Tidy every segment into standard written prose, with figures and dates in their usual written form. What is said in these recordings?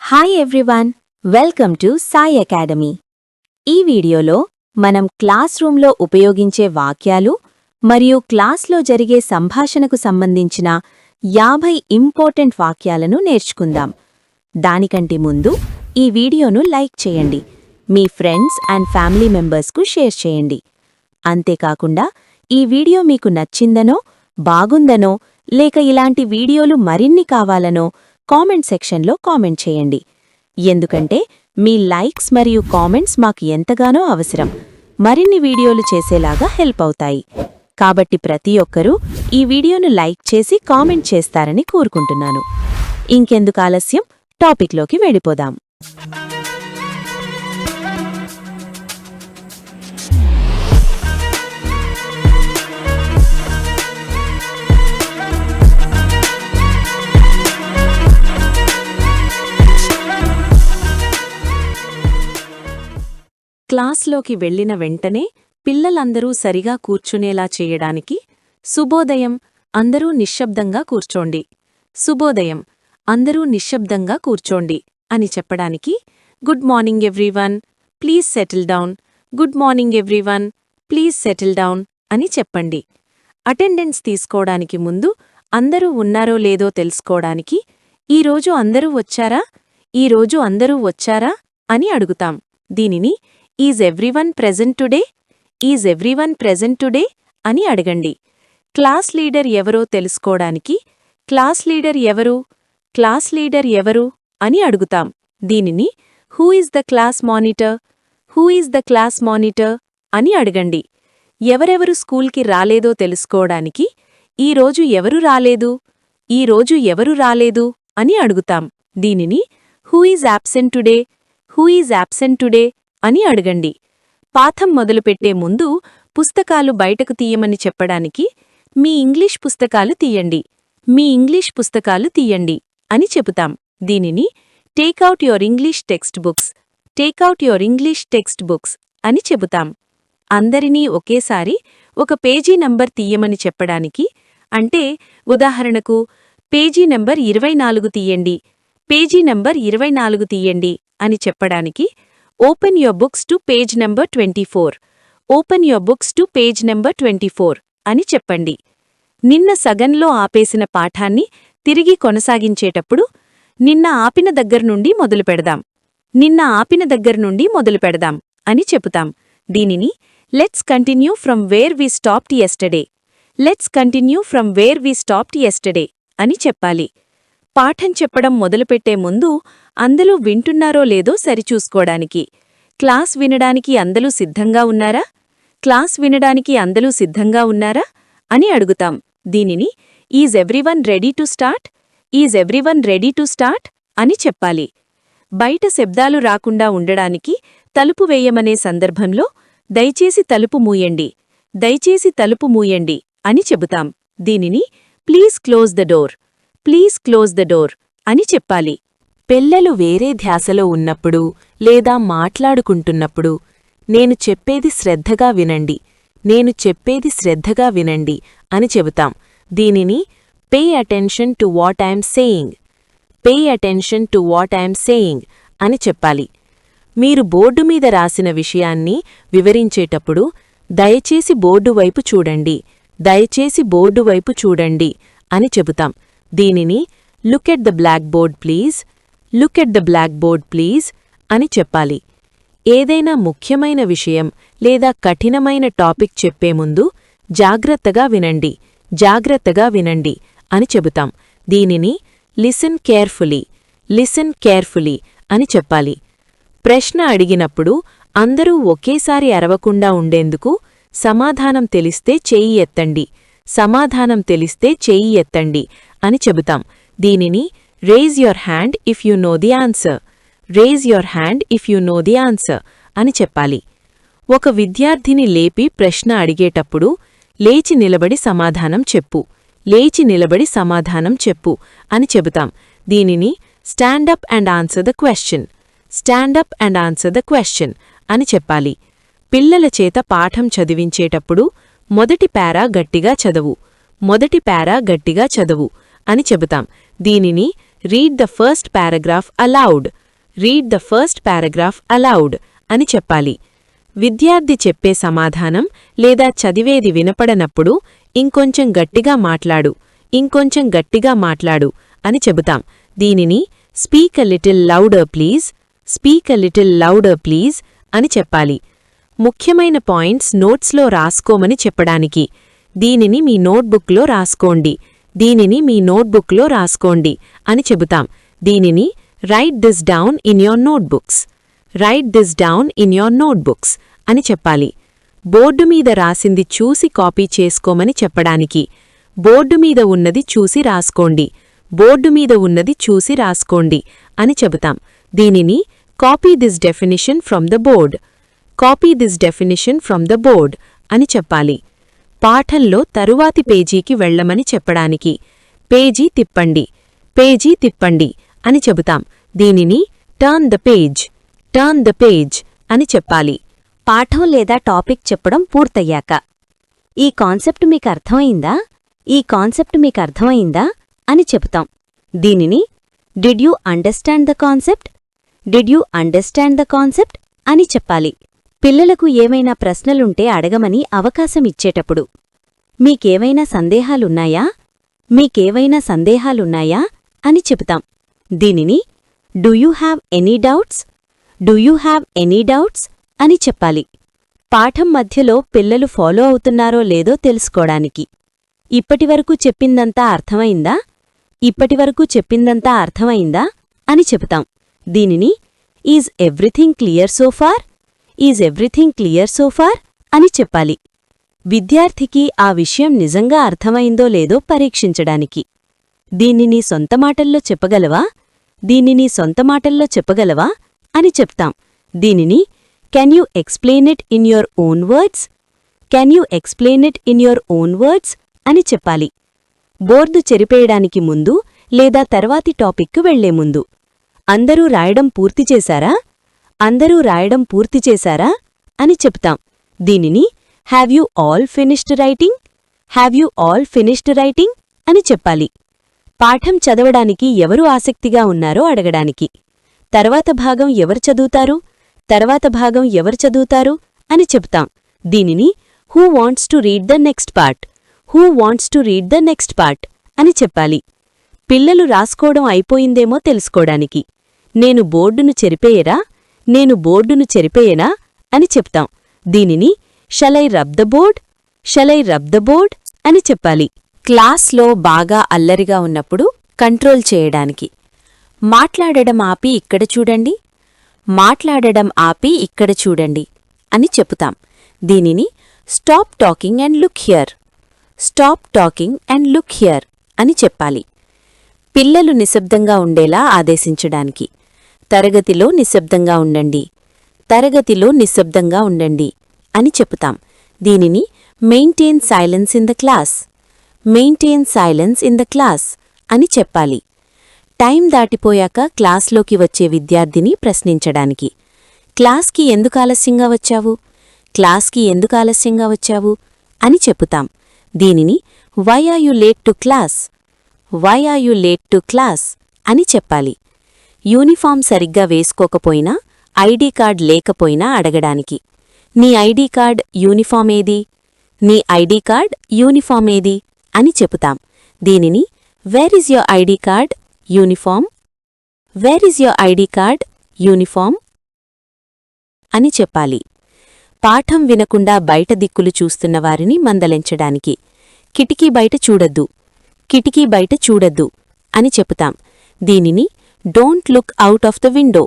Hi everyone, welcome to Sai academy. ఈ వీడియోలో మనం క్లాస్ రూంలో ఉపయోగించే వాక్యాలు మరియు క్లాస్లో జరిగే సంభాషణకు సంబంధించిన 50 ఇంపార్టెంట్ వాక్యాలను నేర్చుకుందాం. దానికంటే ముందు ఈ వీడియోను లైక్ చేయండి, మీ ఫ్రెండ్స్ అండ్ ఫ్యామిలీ మెంబర్స్కు షేర్ చేయండి. అంతేకాకుండా ఈ వీడియో మీకు నచ్చిందనో, బాగుందనో లేక ఇలాంటి వీడియోలు మరిన్ని కావాలనో కామెంట్ సెక్షన్లో కామెంట్ చేయండి. ఎందుకంటే మీ లైక్స్ మరియు కామెంట్స్ మాకు ఎంతగానో అవసరం, మరిన్ని వీడియోలు చేసేలాగా హెల్ప్ అవుతాయి. కాబట్టి ప్రతి ఒక్కరూ ఈ వీడియోను లైక్ చేసి కామెంట్ చేస్తారని కోరుకుంటున్నాను. ఇంకెందుకు ఆలస్యం, టాపిక్లోకి వెళ్ళిపోదాం. క్లాస్లోకి వెళ్లిన వెంటనే పిల్లలందరూ సరిగా కూర్చునేలా చేయడానికి శుభోదయం, అందరూ నిశ్శబ్దంగా కూర్చోండి, శుభోదయం, అందరూ నిశ్శబ్దంగా కూర్చోండి అని చెప్పడానికి good morning everyone, please settle down, good morning everyone, please settle down అని చెప్పండి. అటెండెన్స్ తీసుకోవడానికి ముందు అందరూ ఉన్నారో లేదో తెలుసుకోవడానికి ఈరోజు అందరూ వచ్చారా, ఈరోజు అందరూ వచ్చారా అని అడుగుతాం. దీనిని is everyone present today, is everyone present today అని అడగండి. క్లాస్ లీడర్ ఎవరో తెలుసుకోవడానికి క్లాస్ లీడర్ ఎవరు, క్లాస్ లీడర్ ఎవరు అని అడుగుతాం. దీనిని who is the class monitor, who is the class monitor అని అడగండి. ఎవరెవరు స్కూల్కి రాలేదో తెలుసుకోవడానికి ఈరోజు ఎవరు రాలేదు, ఈరోజు ఎవరు రాలేదు అని అడుగుతాం. దీనిని who is absent today, who is absent today అని అడగండి. పాఠం మొదలుపెట్టే ముందు పుస్తకాలు బయటకు తీయమని చెప్పడానికి మీ ఇంగ్లీష్ పుస్తకాలు తీయండి, మీ ఇంగ్లీష్ పుస్తకాలు తీయండి అని చెబుతాం. దీనిని take out your English text books, take out your English text books అని చెబుతాం. అందరినీ ఒకేసారి ఒక పేజీ నంబర్ తీయమని చెప్పడానికి, అంటే ఉదాహరణకు పేజీ నంబర్ 24 తీయండి, పేజీ నంబర్ 24 తీయండి అని చెప్పడానికి open your books to page number 24, open your books to page number 24 అని చెప్పండి. నిన్న సగంలో ఆపేసిన పాఠాన్ని తిరిగి కొనసాగించేటప్పుడు నిన్న ఆపిన దగ్గర్నుండి మొదలుపెడదాం, నిన్న ఆపిన దగ్గర్నుండి మొదలుపెడదాం అని చెబుతాం. దీనిని let's continue from where we stopped yesterday, let's continue from where we stopped yesterday అని చెప్పాలి. పాఠం చెప్పడం మొదలుపెట్టే ముందు అందరూ వింటున్నారో లేదో సరిచూసుకోవడానికి క్లాస్ వినడానికి అందరూ సిద్ధంగా ఉన్నారా, క్లాస్ వినడానికి అందరూ సిద్ధంగా ఉన్నారా అని అడుగుతాం. దీనిని is everyone ready to start, is everyone ready to start అని చెప్పాలి. బయట శబ్దాలు రాకుండా ఉండడానికి తలుపు వేయమనే సందర్భంలో దయచేసి తలుపు మూయండి, దయచేసి తలుపు మూయండి అని చెబుతాం. దీనిని please close the door, please close the door అని చెప్పాలి. పిల్లలు వేరే ధ్యాసలో ఉన్నప్పుడు లేదా మాట్లాడుకుంటున్నప్పుడు నేను చెప్పేది శ్రద్ధగా వినండి, నేను చెప్పేది శ్రద్ధగా వినండి అని చెబుతాం. దీనిని pay attention to what I'm saying, pay attention to what I'm saying అని చెప్పాలి. మీరు బోర్డు మీద రాసిన విషయాన్ని వివరించేటప్పుడు దయచేసి బోర్డు వైపు చూడండి, దయచేసి బోర్డు వైపు చూడండి అని చెబుతాం. దీనిని look at the blackboard please, look at the blackboard please అని చెప్పాలి. ఏదైనా ముఖ్యమైన విషయం లేదా కఠినమైన టాపిక్ చెప్పే ముందు జాగ్రత్తగా వినండి, జాగ్రత్తగా వినండి అని చెబుతాం. దీనిని లిసన్ కేర్ఫుల్లీ, లిసన్ కేర్ఫుల్లీ అని చెప్పాలి. ప్రశ్న అడిగినప్పుడు అందరూ ఒకేసారి అరవకుండా ఉండేందుకు సమాధానం తెలిస్తే చెయ్యి ఎత్తండి, సమాధానం తెలిస్తే చెయ్యి ఎత్తండి అని చెబుతాం. దీనిని raise your hand if you know the answer, raise your hand if you know the answer అని చెప్పాలి. ఒక విద్యార్థిని లేపి ప్రశ్న అడిగేటప్పుడు లేచి నిలబడి సమాధానం చెప్పు, లేచి నిలబడి సమాధానం చెప్పు అని చెబుతాం. దీనిని stand up and answer the question, stand up and answer the question అని చెప్పాలి. పిల్లల చేత పాఠం చదివించేటప్పుడు మొదటి పారా గట్టిగా చదువు, మొదటి పారా గట్టిగా చదువు అని చెబుతాం. దీనిని read the first paragraph allowed. Read the first paragraph allowed అని చెప్పాలి. విద్యార్థి చెప్పే సమాధానం లేదా చదివేది వినపడనప్పుడు ఇంకొంచెం గట్టిగా మాట్లాడు, ఇంకొంచెం గట్టిగా మాట్లాడు అని చెబుతాం. దీనిని speak a little louder please, speak a little louder please అని చెప్పాలి. ముఖ్యమైన పాయింట్స్ నోట్స్లో రాసుకోమని చెప్పడానికి దీనిని మీ నోట్బుక్లో రాసుకోండి, దీనిని మీ నోట్బుక్లో రాసుకోండి అని చెబుతాం. దీనిని right this down in your notebooks, right this down in your notebooks అని చెప్పాలి. బోర్డు మీద రాసింది చూసి కాపీ చేసుకోమని చెప్పడానికి బోర్డు మీద ఉన్నది చూసి రాసుకోండి, బోర్డు మీద ఉన్నది చూసి రాసుకోండి అని చెబుతాం. దీనిని copy this definition from the board, copy this definition from the board అని చెప్పాలి. పాఠంలో తరువాతి పేజీకి వెళ్లమని చెప్పడానికి పేజీ తిప్పండి, పేజీ తిప్పండి అని చెబుతాం. దీనిని turn the page, turn the page అని చెప్పాలి. పాఠం లేదా టాపిక్ చెప్పడం పూర్తయ్యాక ఈ కాన్సెప్ట్ మీకు అర్థమైందా, ఈ కాన్సెప్ట్ మీకు అర్థమైందా అని చెబుతాం. దీనిని did you understand the concept, did you understand the concept అని చెప్పాలి. పిల్లలకు ఏమైనా ప్రశ్నలుంటే అడగమని అవకాశమిచ్చేటప్పుడు మీకేవైనా సందేహాలున్నాయా, మీకేవైనా సందేహాలున్నాయా అని చెబుతాం. దీనిని do you have any doubts, do you have any doubts అని చెప్పాలి. పాఠం మధ్యలో పిల్లలు ఫాలో అవుతున్నారో లేదో తెలుసుకోడానికి ఇప్పటివరకు చెప్పిందంతా అర్థమైందా, ఇప్పటివరకు చెప్పిందంతా అర్థమైందా అని చెబుతాం. దీనిని is everything clear so far, is everything clear so far అని చెప్పాలి. విద్యార్థికి ఆ విషయం నిజంగా అర్థమైందో లేదో పరీక్షించడానికి దీనిని సొంత మాటల్లో చెప్పగలవా, దీనిని సొంత మాటల్లో చెప్పగలవా అని చెప్తాం. దీనిని can you explain it in your own words, can you explain it in your own words అని చెప్పాలి. బోర్డు చెరిపేయడానికి ముందు లేదా తర్వాతి టాపిక్కు వెళ్లే ముందు అందరూ రాయడం పూర్తి చేశారా, అందరూ రాయడం పూర్తి చేశారా అని చెప్తాం. దీనిని have you all finished writing, have you all finished writing అని చెప్పాలి. పాఠం చదవడానికి ఎవరు ఆసక్తిగా ఉన్నారో అడగడానికి తర్వాత భాగం ఎవరు చదువుతారు, తర్వాత భాగం ఎవరు చదువుతారు అని చెప్తాం. దీనిని who wants to read the next part, who wants to read the next part అని చెప్పాలి. పిల్లలు రాసుకోవడం అయిపోయిందేమో తెలుసుకోడానికి నేను బోర్డును చెరిపేయరా, నేను బోర్డును చెరిపేయనా అని చెప్తాం. దీనిని shall I rub the board, shall I rub the board అని చెప్పాలి. క్లాస్లో బాగా అల్లరిగా ఉన్నప్పుడు కంట్రోల్ చేయడానికి మాట్లాడడం ఆపి ఇక్కడ చూడండి, మాట్లాడడం ఆపి ఇక్కడ చూడండి అని చెప్పుతాం. దీనిని stop talking and look here, stop talking and look here అని చెప్పాలి. పిల్లలు నిశ్శబ్దంగా ఉండేలా ఆదేశించడానికి తరగతిలో నిశ్శబ్దంగా ఉండండి, తరగతిలో నిశ్శబ్దంగా ఉండండి అని చెప్పుతాం. దీనిని maintain silence in the class, maintain silence in the class అని చెప్పాలి. టైం దాటిపోయాక క్లాస్లోకి వచ్చే విద్యార్థిని ప్రశ్నించడానికి క్లాస్కి ఎందుకు ఆలస్యంగా వచ్చావు, క్లాస్కి ఎందుకు ఆలస్యంగా వచ్చావు అని చెప్పుతాం. దీనిని why are you late to class, why are you late to class అని చెప్పాలి. యూనిఫామ్ సరిగ్గా వేసుకోకపోయినా ఐడీ కార్డ్ లేకపోయినా అడగడానికి నీ ఐడీ కార్డ్ యూనిఫామ్ ఏది, నీ ఐడీ కార్డ్ యూనిఫామ్ ఏది అని చెపుతాం. దీనిని where is your ID card uniform, where is your ID card uniform అని చెప్పాలి. పాఠం వినకుండా బయట దిక్కులు చూస్తున్న వారిని మందలించడానికి కిటికీ బయట చూడొద్దు, కిటికీ బయట చూడొద్దు అని చెపుతాం. దీనిని don't look out of the window,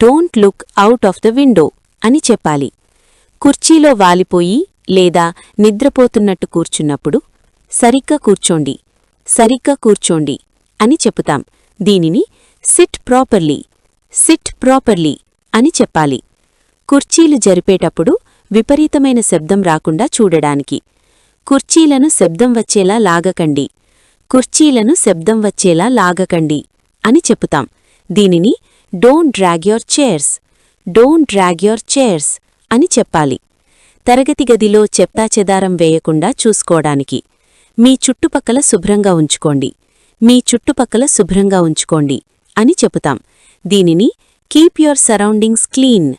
don't look out of the window అని చెప్పాలి. కుర్చీలో వాలిపోయి లేదా నిద్రపోతున్నట్టు కూర్చున్నప్పుడు సరిగ్గా కూర్చోండి, సరిగ్గా కూర్చోండి అని చెపుతాం. దీనిని సిట్ ప్రాపర్లీ, సిట్ ప్రాపర్లీ అని చెప్పాలి. కుర్చీలు జరిపేటప్పుడు విపరీతమైన శబ్దం రాకుండా చూడడానికి కుర్చీలను శబ్దం వచ్చేలా లాగకండి, కుర్చీలను శబ్దం వచ్చేలా లాగకండి అని చెపుతాం. దీనిని don't drag your chairs, don't drag your chairs అని చెప్పాలి. తరగతి గదిలో చెత్తాచెదారం వేయకుండా చూసుకోవడానికి మీ చుట్టుపక్కల శుభ్రంగా ఉంచుకోండి, మీ చుట్టుపక్కల శుభ్రంగా ఉంచుకోండి అని చెపుతాం. దీనిని keep your surroundings clean,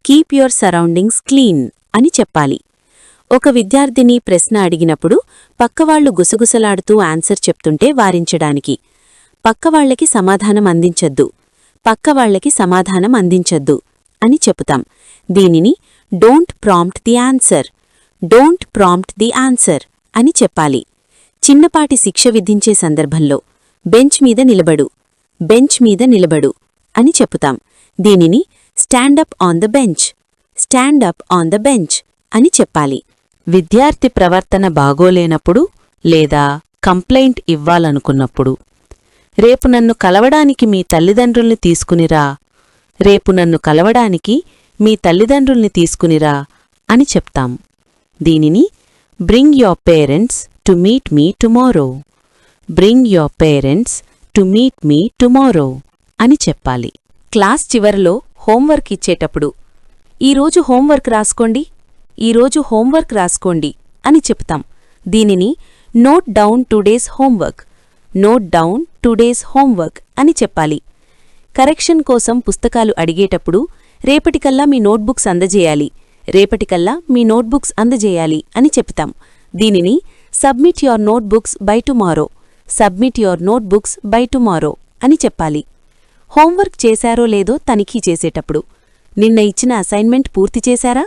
keep your surroundings clean అని చెప్పాలి. ఒక విద్యార్థిని ప్రశ్న అడిగినప్పుడు పక్కవాళ్లు గుసగుసలాడుతూ ఆన్సర్ చెప్తుంటే వారించడానికి పక్కవాళ్లకి సమాధానం అందించొద్దు, పక్కవాళ్లకి సమాధానం అందించొద్దు అని చెపుతాం. దీనిని don't prompt the answer, don't prompt the answer అని చెప్పాలి. చిన్నపాటి శిక్ష విధించే సందర్భంలో బెంచ్ మీద నిలబడు, బెంచ్ మీద నిలబడు అని చెపుతాం. దీనిని stand up on the bench, stand up on the bench అని చెప్పాలి. విద్యార్థి ప్రవర్తన బాగోలేనప్పుడు లేదా కంప్లైంట్ ఇవ్వాలనుకున్నప్పుడు, రేపు నన్ను కలవడానికి మీ తల్లిదండ్రుల్ని తీసుకునిరా, రేపు నన్ను కలవడానికి మీ తల్లిదండ్రుల్ని తీసుకునిరా అని చెప్తాం. దీనిని bring your parents to meet me tomorrow, bring your parents to meet me tomorrow అని చెప్పాలి. క్లాస్ చివరలో హోంవర్క్ ఇచ్చేటప్పుడు ఈరోజు హోంవర్క్ రాసుకోండి, ఈరోజు హోంవర్క్ రాసుకోండి అని చెప్తాం. దీనిని note down today's homework, note down today's homework అని చెప్పాలి. కరెక్షన్ కోసం పుస్తకాలు అడిగేటప్పుడు రేపటికల్లా మీ నోట్బుక్స్ అందజేయాలి, రేపటికల్లా మీ నోట్బుక్స్ అందజేయాలి అని చెప్తాం. దీనిని submit your notebooks by tomorrow, submit your notebooks by tomorrow అని చెప్పాలి. హోంవర్క్ చేశారో లేదో తనిఖీ చేసేటప్పుడు నిన్న ఇచ్చిన అసైన్మెంట్ పూర్తి చేశారా,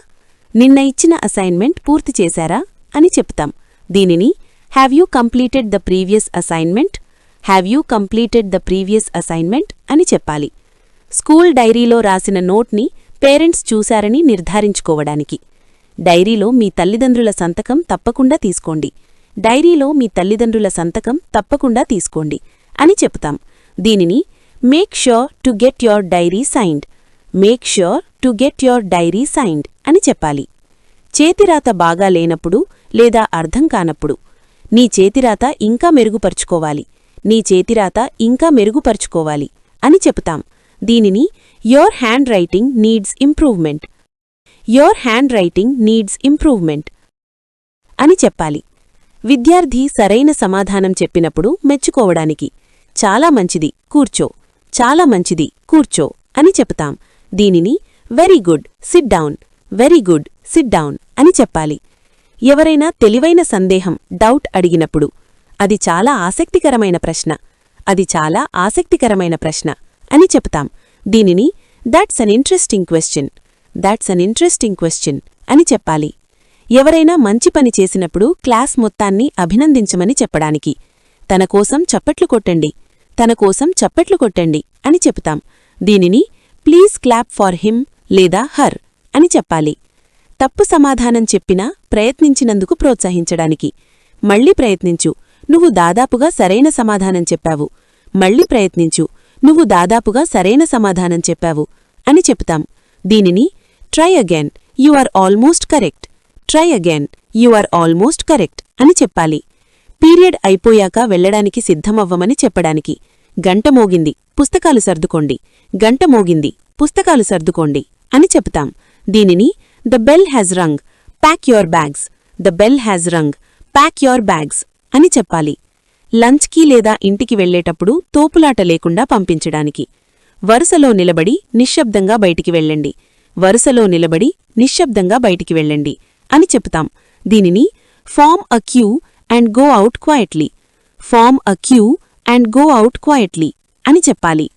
నిన్న ఇచ్చిన అసైన్మెంట్ పూర్తి చేశారా అని చెప్తాం. దీనిని have you completed the previous assignment, have you completed the previous assignment అని చెప్పాలి. స్కూల్ డైరీలో రాసిన నోట్ని పేరెంట్స్ చూశారని నిర్ధారించుకోవడానికి డైరీలో మీ తల్లిదండ్రుల సంతకం తప్పకుండా తీసుకోండి, డైరీలో మీ తల్లిదండ్రుల సంతకం తప్పకుండా తీసుకోండి అని చెప్తాం. దీనిని make sure to get your diary signed, make sure to get your diary signed అని చెప్పాలి. చేతిరాత బాగా లేనప్పుడు లేదా అర్థం కానప్పుడు నీ చేతిరాత ఇంకా మెరుగుపరుచుకోవాలి, నీ చేతిరాత ఇంకా మెరుగుపరుచుకోవాలి అని చెప్తాం. దీనిని your hand writing needs improvement, your hand writing needs improvement అని చెప్పాలి. విద్యార్థి సరైన సమాధానం చెప్పినప్పుడు మెచ్చుకోవడానికి చాలా మంచిది కూర్చో, చాలా మంచిది కూర్చో అని చెప్తాం. దీనిని very good SIT down, very good SIT down అని చెప్పాలి. ఎవరైనా తెలివైన సందేహం డౌట్ అడిగినప్పుడు అది చాలా ఆసక్తికరమైన ప్రశ్న, అది చాలా ఆసక్తికరమైన ప్రశ్న అని చెప్తాం. దీనిని that's an interesting question, that's an interesting question అని చెప్పాలి. ఎవరైనా మంచి పని చేసినప్పుడు క్లాస్ మొత్తాన్ని అభినందించమని చెప్పడానికి తన కోసం చప్పట్లు కొట్టండి, తన కోసం చప్పట్లు కొట్టండి అని చెప్తాం. దీనిని ప్లీజ్ క్లాప్ ఫార్ హిమ్ లేదా హర్ అని చెప్పాలి. తప్పు సమాధానం చెప్పినా ప్రయత్నించినందుకు ప్రోత్సహించడానికి మళ్ళీ ప్రయత్నించు, నువ్వు దాదాపుగా సరైన సమాధానం చెప్పావు, మళ్ళీ ప్రయత్నించు, నువ్వు దాదాపుగా సరైన సమాధానం చెప్పావు అని చెప్తాం. దీనిని try again, you are almost correct, try again, you are almost correct అని చెప్పాలి. పీరియడ్ అయిపోయాక వెళ్లడానికి సిద్ధమవ్వమని చెప్పడానికి గంట మోగింది, పుస్తకాలు సర్దుకోండి, గంట మోగింది, పుస్తకాలు సర్దుకోండి అని చెప్తాం. దీనిని the bell has rung, pack your bags, the bell has rung, pack your bags అని చెప్పాలి. లంచ్కి లేదా ఇంటికి వెళ్లేటప్పుడు తోపులాట లేకుండా పంపించడానికి వరుసలో నిలబడి నిశ్శబ్దంగా బయటికి వెళ్ళండి, వరుసలో నిలబడి నిశ్శబ్దంగా బయటికి వెళ్ళండి అని చెప్తాం. దీనిని form a queue and go out quietly, form a queue and go out quietly అని చెప్పాలి.